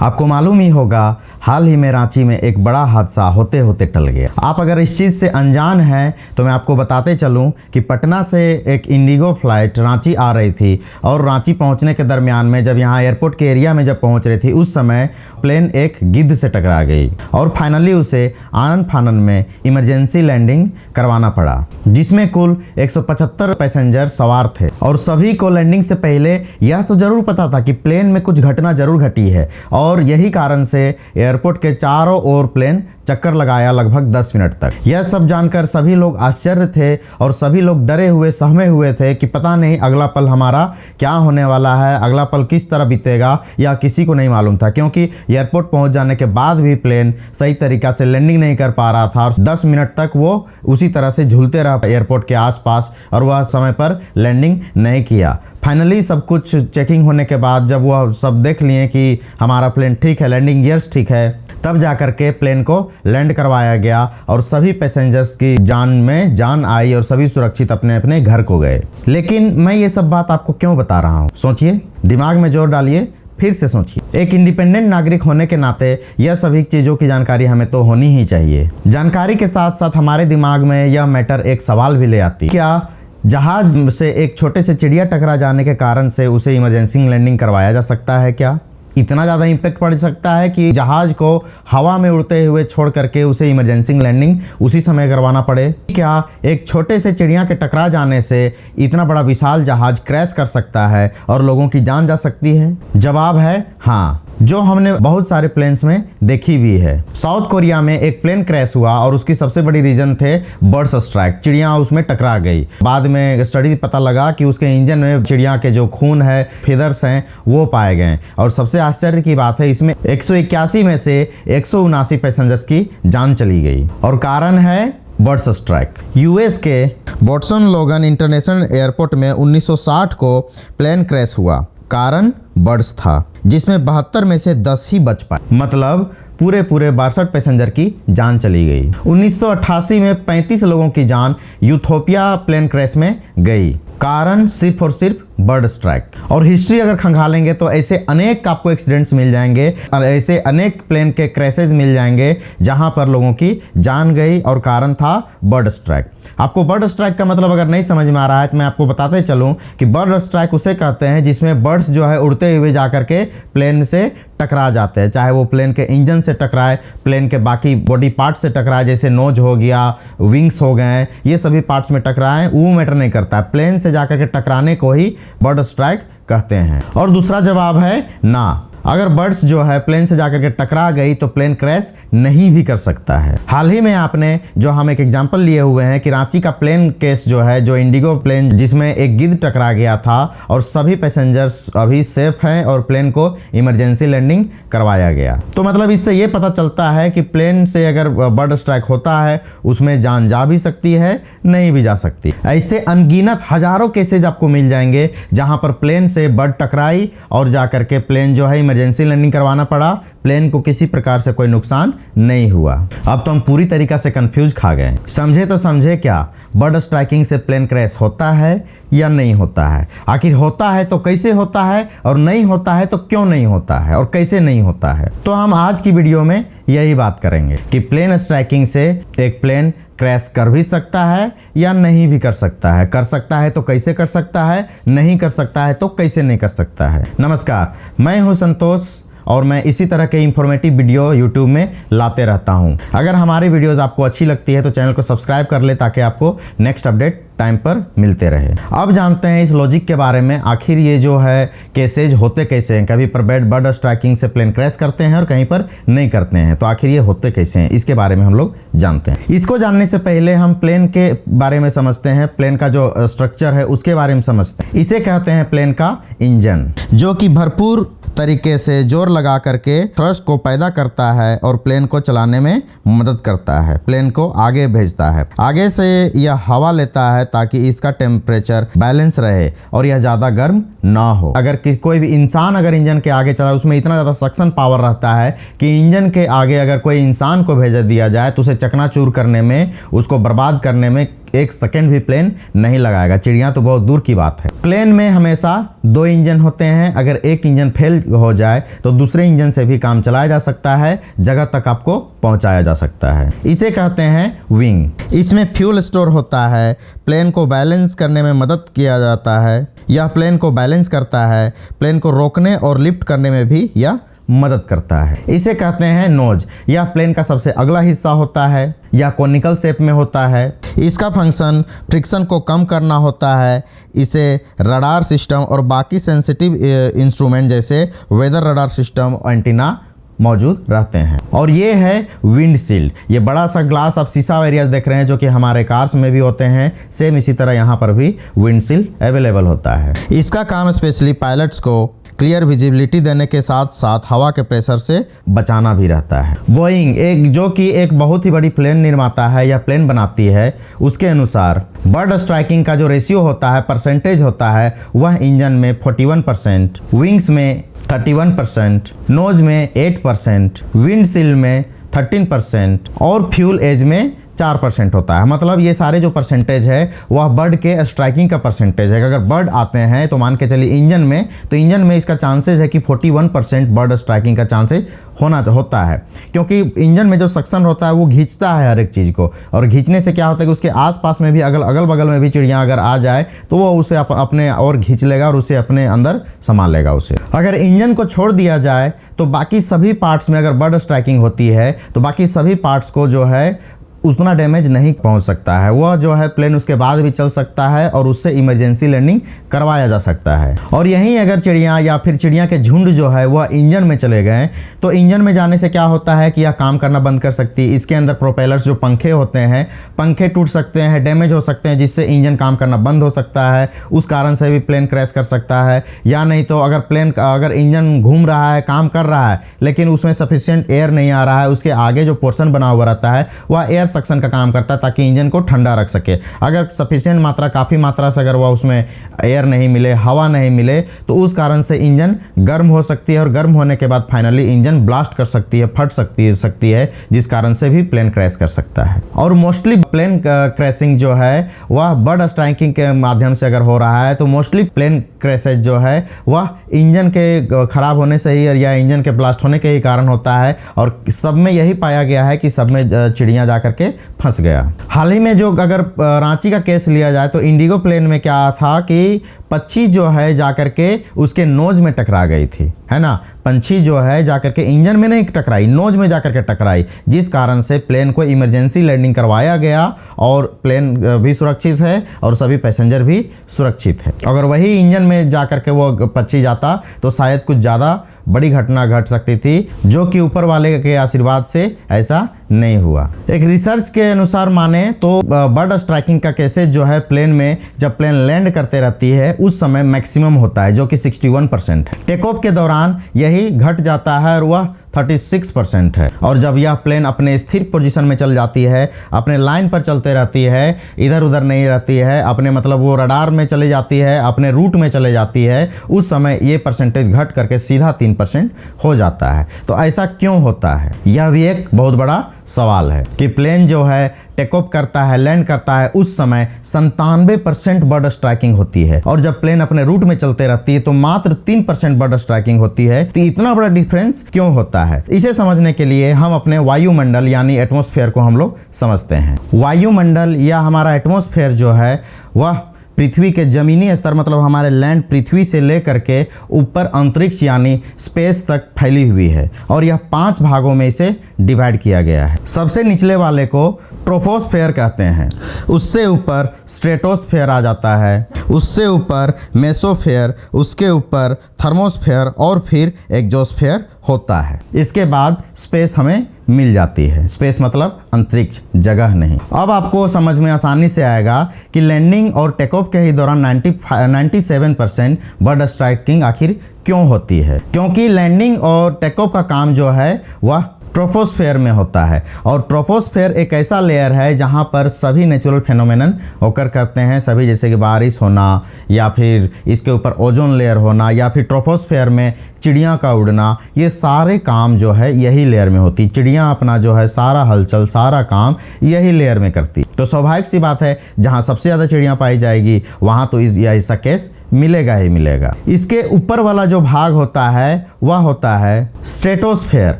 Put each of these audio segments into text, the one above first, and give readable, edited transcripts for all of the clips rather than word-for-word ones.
आपको मालूम ही होगा, हाल ही में रांची में एक बड़ा हादसा होते होते टल गया। आप अगर इस चीज़ से अनजान हैं तो मैं आपको बताते चलूं कि पटना से एक इंडिगो फ्लाइट रांची आ रही थी और रांची पहुंचने के दरमियान में जब यहाँ एयरपोर्ट के एरिया में जब पहुंच रही थी उस समय प्लेन एक गिद्ध से टकरा गई और फाइनली उसे आनन फानन में इमरजेंसी लैंडिंग करवाना पड़ा, जिसमें कुल 175 पैसेंजर सवार थे और सभी को लैंडिंग से पहले यह तो जरूर पता था कि प्लेन में कुछ घटना जरूर घटी है और यही कारण से एयरपोर्ट के चारों ओर प्लेन चक्कर लगाया लगभग 10 मिनट तक। यह सब जानकर सभी लोग आश्चर्य थे और सभी लोग डरे हुए सहमे हुए थे कि पता नहीं अगला पल हमारा क्या होने वाला है, अगला पल किस तरह बीतेगा, या किसी को नहीं मालूम था, क्योंकि एयरपोर्ट पहुंच जाने के बाद भी प्लेन सही तरीका से लैंडिंग नहीं कर पा रहा था और 10 मिनट तक वो उसी तरह से झूलते रहा एयरपोर्ट के आसपास और वह समय पर लैंडिंग नहीं किया। फाइनली सब कुछ चेकिंग होने के बाद जब वह सब देख लिए कि हमारा प्लेन ठीक है, लैंडिंग गियर्स ठीक है, तब जाकर के प्लेन को लैंड करवाया गया और सभी पैसेंजर्स की जान में जान आई और सभी सुरक्षित अपने अपने घर को गए। लेकिन मैं ये सब बात आपको क्यों बता रहा हूँ, सोचिए, दिमाग में जोर डालिए, फिर से सोचिए। एक इंडिपेंडेंट नागरिक होने के नाते यह सभी चीज़ों की जानकारी हमें तो होनी ही चाहिए। जानकारी के साथ साथ हमारे दिमाग में यह मैटर एक सवाल भी ले आती है, क्या जहाज से एक छोटे से चिड़िया टकरा जाने के कारण से उसे इमरजेंसी लैंडिंग करवाया जा सकता है? क्या इतना ज़्यादा इम्पैक्ट पड़ सकता है कि जहाज को हवा में उड़ते हुए छोड़ करके उसे इमरजेंसी लैंडिंग उसी समय करवाना पड़े? क्या एक छोटे से चिड़िया के टकरा जाने से इतना बड़ा विशाल जहाज क्रैश कर सकता है और लोगों की जान जा सकती है? जवाब है हाँ, जो हमने बहुत सारे प्लेन्स में देखी भी है। साउथ कोरिया में एक प्लेन क्रैश हुआ और उसकी सबसे बड़ी रीजन थे बर्ड्स स्ट्राइक, चिड़िया उसमें टकरा गई। बाद में स्टडी पता लगा कि उसके इंजन में चिड़िया के जो खून है, फेदर्स हैं, वो पाए गए और सबसे आश्चर्य की बात है इसमें 181 में से 179 पैसेंजर्स की जान चली गई और कारण है बर्ड्स स्ट्राइक। यूएस के बॉटसन लोगन इंटरनेशनल एयरपोर्ट में 1960 को प्लेन क्रैश हुआ, कारण बर्ड्स था, जिसमें 72 में से 10 ही बच पाए, मतलब पूरे 62 पैसेंजर की जान चली गई। 1988 में 35 लोगों की जान यूथोपिया प्लेन क्रैश में गई, कारण सिर्फ और सिर्फ बर्ड स्ट्राइक। और हिस्ट्री अगर खंगालेंगे तो ऐसे अनेक आपको एक्सीडेंट्स मिल जाएंगे, ऐसे अनेक प्लेन के क्रैशेज मिल जाएंगे जहां पर लोगों की जान गई और कारण था बर्ड स्ट्राइक। आपको बर्ड स्ट्राइक का मतलब अगर नहीं समझ में आ रहा है तो मैं आपको बताते चलूं कि बर्ड स्ट्राइक उसे कहते हैं जिसमें बर्ड्स जो है उड़ते हुए जाकर के प्लेन से टकरा जाते हैं, चाहे वो प्लेन के इंजन से टकराए, प्लेन के बाकी बॉडी पार्ट से टकराए, जैसे नोज हो गया, विंग्स हो गए, ये सभी पार्ट्स में टकराए, वो मैटर नहीं करता है, प्लेन से जाकर के टकराने को ही बर्ड स्ट्राइक कहते हैं। और दूसरा जवाब है ना, अगर बर्ड्स जो है प्लेन से जाकर के टकरा गई तो प्लेन क्रैश नहीं भी कर सकता है। हाल ही में आपने जो हम एक एग्जांपल लिए हुए हैं कि रांची का प्लेन केस जो है, जो इंडिगो प्लेन जिसमें एक गिद्ध टकरा गया था और सभी पैसेंजर्स अभी सेफ हैं और प्लेन को इमरजेंसी लैंडिंग करवाया गया। तो मतलब इससे ये पता चलता है कि प्लेन से अगर बर्ड स्ट्राइक होता है उसमें जान जा भी सकती है, नहीं भी जा सकती। ऐसे अनगिनत हजारों केसेज आपको मिल जाएंगे जहां पर प्लेन से बर्ड टकराई और जाकर के प्लेन जो है इमरजेंसी लैंडिंग करवाना पड़ा, प्लेन को किसी प्रकार से कोई नुकसान नहीं हुआ। अब तो हम पूरी तरीका से कंफ्यूज खा गए। समझे तो समझे क्या, बर्ड स्ट्राइकिंग से प्लेन क्रैश होता है या नहीं होता है? आखिर होता है तो कैसे होता है और नहीं होता है तो क्यों नहीं होता है और कैसे नहीं होता है? तो हम आज की वीडियो में यही बात करेंगे कि प्लेन स्ट्राइकिंग से एक प्लेन क्रैश कर भी सकता है या नहीं भी कर सकता है, कर सकता है तो कैसे कर सकता है, नहीं कर सकता है तो कैसे नहीं कर सकता है। नमस्कार, मैं हूं संतोष और मैं इसी तरह के इंफॉर्मेटिव वीडियो यूट्यूब में लाते रहता हूं। अगर हमारी वीडियोस आपको अच्छी लगती है तो चैनल को सब्सक्राइब कर ले ताकि आपको नेक्स्ट अपडेट टाइम पर मिलते रहे। अब जानते हैं इस लॉजिक के बारे में, आखिर ये जो है केसेज होते कैसे हैं। कभी पर बर्ड स्ट्राइकिंग से प्लेन क्रैश करते हैं और कहीं पर नहीं करते हैं, तो आखिर ये होते कैसे हैं, इसके बारे में हम लोग जानते हैं। इसको जानने से पहले हम प्लेन के बारे में समझते हैं, प्लेन का जो स्ट्रक्चर है उसके बारे में समझते हैं। इसे कहते हैं प्लेन का इंजन, जो कि भरपूर तरीके से जोर लगा करके थ्रस्ट को पैदा करता है और प्लेन को चलाने में मदद करता है, प्लेन को आगे भेजता है। आगे से यह हवा लेता है ताकि इसका टेम्परेचर बैलेंस रहे और यह ज़्यादा गर्म ना हो। अगर कोई भी इंसान अगर इंजन के आगे चला, उसमें इतना ज़्यादा सक्शन पावर रहता है कि इंजन के आगे अगर कोई इंसान को भेज दिया जाए तो उसे चकनाचूर करने में, उसको बर्बाद करने में एक सेकंड भी प्लेन नहीं लगाएगा। चिड़िया तो बहुत दूर की बात है। प्लेन में हमेशा 2 इंजन होते हैं। अगर एक इंजन फेल हो जाए तो दूसरे इंजन से भी काम चलाया जा सकता है, जगह तक आपको पहुंचाया जा सकता है। इसे कहते हैं विंग। इसमें फ्यूल स्टोर होता है, प्लेन को बैलेंस करने में मदद किया जाता है। यह प्लेन को बैलेंस करता है, प्लेन को रोकने और लिफ्ट करने में भी यह मदद करता है। इसे कहते हैं नोज। यह प्लेन का सबसे अगला हिस्सा होता है। यह कोनिकल शेप में होता है। इसका फंक्शन फ्रिक्शन को कम करना होता है। इसे रडार सिस्टम और बाकी सेंसिटिव इंस्ट्रूमेंट जैसे वेदर रडार सिस्टम और एंटीना मौजूद रहते हैं। और ये है विंडशील्ड। ये बड़ा सा ग्लास आप शीशा एरिया देख रहे हैं जो कि हमारे कार्स में भी होते हैं, सेम इसी तरह यहाँ पर भी विंडशील्ड अवेलेबल होता है। इसका काम स्पेशली पायलट्स को क्लियर विजिबिलिटी देने के साथ साथ हवा के प्रेशर से बचाना भी रहता है। बोइंग जो कि एक बहुत ही बड़ी प्लेन निर्माता है या प्लेन बनाती है, उसके अनुसार बर्ड स्ट्राइकिंग का जो रेशियो होता है, परसेंटेज होता है, वह इंजन में 41%, विंग्स में 31%, नोज में 8%, विंडशील्ड में 13% और फ्यूल एज में 4% होता है। मतलब ये सारे जो परसेंटेज है वह बर्ड के स्ट्राइकिंग का परसेंटेज है। अगर बर्ड आते हैं तो मान के चलिए इंजन में, तो इंजन में इसका चांसेस है कि 41% बर्ड स्ट्राइकिंग का चांसेस होता है, क्योंकि इंजन में जो सक्शन होता है वो खींचता है हर एक चीज़ को, और खींचने से क्या होता है कि उसके आसपास में भी अगल बगल में भी चिड़िया अगर आ जाए तो वो उसे अपने और खींच लेगा और उसे अपने अंदर संभाल लेगा उसे। अगर इंजन को छोड़ दिया जाए तो बाकी सभी पार्ट्स में, अगर बर्ड स्ट्राइकिंग होती है तो बाकी सभी पार्ट्स को जो है उतना डैमेज नहीं पहुंच सकता है। वह जो है प्लेन उसके बाद भी चल सकता है और उससे इमरजेंसी लैंडिंग करवाया जा सकता है। और यहीं अगर चिड़िया या फिर चिड़िया के झुंड जो है वह इंजन में चले गए तो इंजन में जाने से क्या होता है कि यह काम करना बंद कर सकती है। इसके अंदर प्रोपेलर्स जो पंखे होते हैं, पंखे टूट सकते हैं, डैमेज हो सकते हैं, जिससे इंजन काम करना बंद हो सकता है। उस कारण से भी प्लेन क्रैश कर सकता है। या नहीं तो अगर इंजन घूम रहा है, काम कर रहा है, लेकिन उसमें सफिशिएंट एयर नहीं आ रहा है, उसके आगे जो पोर्शन बना हुआ रहता है वह एयर सक्शन का काम करता है ताकि इंजन को ठंडा रख सके। अगर सफिशिएंट मात्रा, काफ़ी मात्रा से अगर वह उसमें एयर नहीं मिले, हवा नहीं मिले, तो उस कारण से इंजन गर्म हो सकती है और गर्म होने के बाद फाइनली इंजन ब्लास्ट कर सकती है, फट सकती है, जिस कारण से भी प्लेन क्रैश कर सकता है। और मोस्टली प्लेन क्रैशिंग जो है वह बर्ड स्ट्राइकिंग के माध्यम से अगर हो रहा है तो मोस्टली प्लेन क्रैशेज जो है वह इंजन के खराब होने से ही या इंजन के ब्लास्ट होने के ही कारण होता है। और सब में यही पाया गया है कि सब में चिड़िया जा करके फंस गया। हाल ही में जो अगर रांची का केस लिया जाए तो इंडिगो प्लेन में क्या था कि पक्षी जो है जाकर के उसके नोज में टकरा गई थी, है ना। पंछी जो है जाकर के इंजन में नहीं टकराई, नोज में जाकर के टकराई, जिस कारण से प्लेन को इमरजेंसी लैंडिंग करवाया गया और प्लेन भी सुरक्षित है और सभी पैसेंजर भी सुरक्षित है। अगर वही इंजन में जाकर के वो पक्षी जाता तो शायद कुछ ज़्यादा बड़ी घटना घट सकती थी, जो कि ऊपर वाले के आशीर्वाद से ऐसा नहीं हुआ। एक रिसर्च के अनुसार माने तो बर्ड स्ट्राइकिंग का केसेज जो है प्लेन में, जब प्लेन लैंड करते रहती है उस समय मैक्सिमम होता है, जो कि 61% है। टेक ऑफ के दौरान यही घट जाता है और वह 36% है। और जब यह प्लेन अपने स्थिर पोजीशन में चल जाती है, अपने लाइन पर चलते रहती है, इधर उधर नहीं रहती है, अपने मतलब वो रडार में चले जाती है, अपने रूट में चले जाती है, उस समय ये परसेंटेज घट करके सीधा 3% हो जाता है। तो ऐसा क्यों होता है, यह भी एक बहुत बड़ा सवाल है कि प्लेन जो है टेक ऑफ करता है, लैंड करता है, उस समय 97% बर्ड स्ट्राइकिंग होती है और जब प्लेन अपने रूट में चलते रहती है तो मात्र 3% बर्ड स्ट्राइकिंग होती है। तो इतना बड़ा डिफरेंस क्यों होता है, इसे समझने के लिए हम अपने वायुमंडल यानी एटमॉस्फेयर को हम लोग समझते हैं। वायुमंडल या हमारा एटमॉस्फेयर जो है वह पृथ्वी के जमीनी स्तर, मतलब हमारे लैंड पृथ्वी से लेकर के ऊपर अंतरिक्ष यानी स्पेस तक फैली हुई है और यह 5 भागों में इसे डिवाइड किया गया है। सबसे निचले वाले को ट्रोपोस्फेयर कहते हैं, उससे ऊपर स्ट्रेटोस्फेयर आ जाता है, उससे ऊपर मेसोफेयर, उसके ऊपर थर्मोस्फेयर और फिर एक्सोस्फेयर होता है। इसके बाद स्पेस हमें मिल जाती है। स्पेस मतलब अंतरिक्ष, जगह नहीं। अब आपको समझ में आसानी से आएगा कि लैंडिंग और टेक ऑफ के ही दौरान 97% बर्ड स्ट्राइकिंग आखिर क्यों होती है। क्योंकि लैंडिंग और टेक ऑफ का काम जो है वह ट्रोपोस्फेयर में होता है। और ट्रोपोस्फेयर एक ऐसा लेयर है जहाँ पर सभी नेचुरल फेनोमेनन ओकर करते हैं, सभी जैसे कि बारिश होना या फिर इसके ऊपर ओजोन लेयर होना या फिर ट्रोपोस्फेयर में चिड़िया का उड़ना, ये सारे काम जो है यही लेयर में होती। चिड़िया अपना जो है सारा हलचल सारा काम यही लेयर में करती। तो स्वाभाविक सी बात है जहाँ सबसे ज़्यादा चिड़िया पाई जाएगी वहाँ तो ऐसा केस मिलेगा ही मिलेगा। इसके ऊपर वाला जो भाग होता है वह होता है स्ट्रेटोस्फेयर,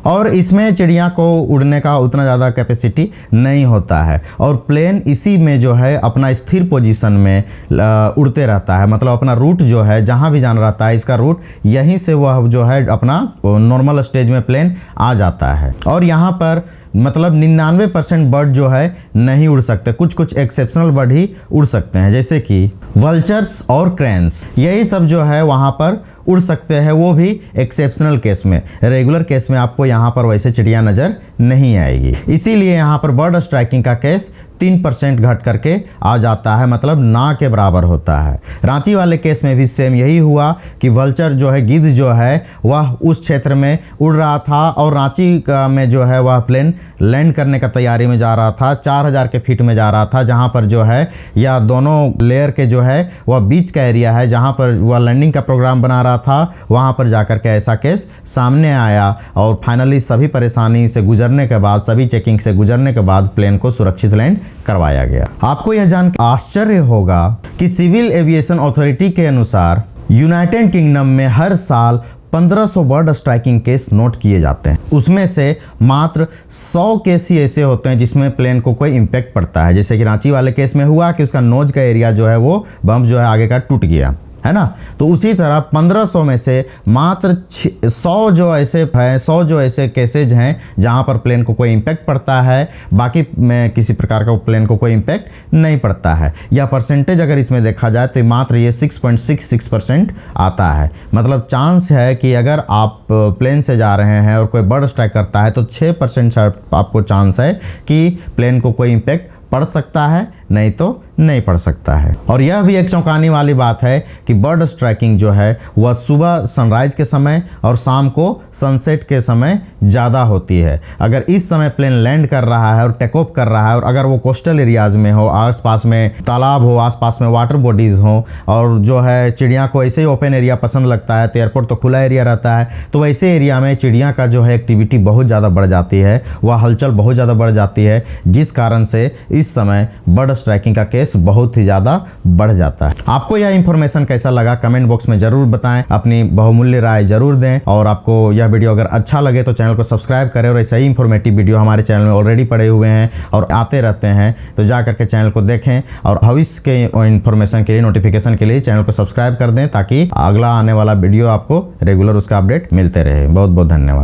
और इसमें चिड़िया को उड़ने का उतना ज़्यादा कैपेसिटी नहीं होता है और प्लेन इसी में जो है अपना स्थिर पोजीशन में उड़ते रहता है। मतलब अपना रूट जो है जहाँ भी जाना रहता है इसका रूट यहीं से वह जो है अपना नॉर्मल स्टेज में प्लेन आ जाता है। और यहाँ पर मतलब 99% बर्ड जो है नहीं उड़ सकते, कुछ कुछ एक्सेप्शनल बर्ड ही उड़ सकते हैं जैसे कि वल्चर्स और क्रेन्स, यही सब जो है वहाँ पर उड़ सकते हैं, वो भी एक्सेप्शनल केस में। रेगुलर केस में आपको यहाँ पर वैसे चिड़िया नज़र नहीं आएगी। इसीलिए यहाँ पर बर्ड स्ट्राइकिंग का केस 3% घट करके आ जाता है, मतलब ना के बराबर होता है। रांची वाले केस में भी सेम यही हुआ कि वल्चर जो है, गिद्ध जो है वह उस क्षेत्र में उड़ रहा था और रांची में जो है वह प्लेन लैंड करने का तैयारी में जा रहा था, 4000 के फीट में जा रहा था, जहाँ पर जो है या दोनों लेयर के जो है वह बीच का एरिया है जहाँ पर वह लैंडिंग का प्रोग्राम बना रहा था, वहाँ पर जाकर के ऐसा केस सामने आया। और फाइनली सभी परेशानी से गुजरने के बाद, सभी चेकिंग से गुजरने के बाद प्लेन को सुरक्षित लैंड करवाया गया। आपको यह जान आश्चर्य होगा कि सिविल एविएशन अथॉरिटी के अनुसार यूनाइटेड किंगडम में हर साल 1500 बर्ड स्ट्राइकिंग केस नोट किए जाते हैं। उसमें से मात्र 100 केस ही ऐसे होते हैं जिसमें प्लेन को कोई इम्पैक्ट पड़ता है, जैसे कि रांची वाले केस में हुआ कि उसका नोज का एरिया जो है वो बम जो है आगे का टूट गया, है ना। तो उसी तरह 1500 में से मात्र 100 जो ऐसे हैं, 100 जो ऐसे केसेज हैं जहां पर प्लेन को कोई इम्पैक्ट पड़ता है, बाकी में किसी प्रकार का प्लेन को कोई इम्पैक्ट नहीं पड़ता है। यह परसेंटेज अगर इसमें देखा जाए तो मात्र ये 6.66% आता है। मतलब चांस है कि अगर आप प्लेन से जा रहे हैं और कोई बर्ड स्ट्राइक करता है तो 6% आपको चांस है कि प्लेन को कोई इम्पैक्ट पड़ सकता है, नहीं तो नहीं पड़ सकता है। और यह भी एक चौंकाने वाली बात है कि बर्ड स्ट्राइकिंग जो है वह सुबह सनराइज के समय और शाम को सनसेट के समय ज़्यादा होती है। अगर इस समय प्लेन लैंड कर रहा है और टेक ऑफ कर रहा है और अगर वो कोस्टल एरियाज़ में हो, आसपास में तालाब हो, आसपास में वाटर बॉडीज़ हो और जो है चिड़िया को ऐसे ही ओपन एरिया पसंद लगता है, तो एयरपोर्ट तो खुला एरिया रहता है, तो वैसे एरिया में चिड़िया का जो है एक्टिविटी बहुत ज़्यादा बढ़ जाती है, वह हलचल बहुत ज़्यादा बढ़ जाती है, जिस कारण से इस समय बर्ड स्ट्राइकिंग का केस बहुत ही ज़्यादा बढ़ जाता है। आपको यह इंफॉर्मेशन कैसा लगा कमेंट बॉक्स में ज़रूर बताएं, अपनी बहुमूल्य राय ज़रूर दें। और आपको यह वीडियो अगर अच्छा लगे तो चैनल को सब्सक्राइब करें और ऐसा ही इंफॉर्मेटिव वीडियो हमारे चैनल में ऑलरेडी पड़े हुए हैं और आते रहते हैं, तो जा करके चैनल को देखें और भविष्य के इन्फॉर्मेशन के लिए, नोटिफिकेशन के लिए चैनल को सब्सक्राइब कर दें ताकि अगला आने वाला वीडियो आपको रेगुलर उसका अपडेट मिलते रहे। बहुत बहुत धन्यवाद।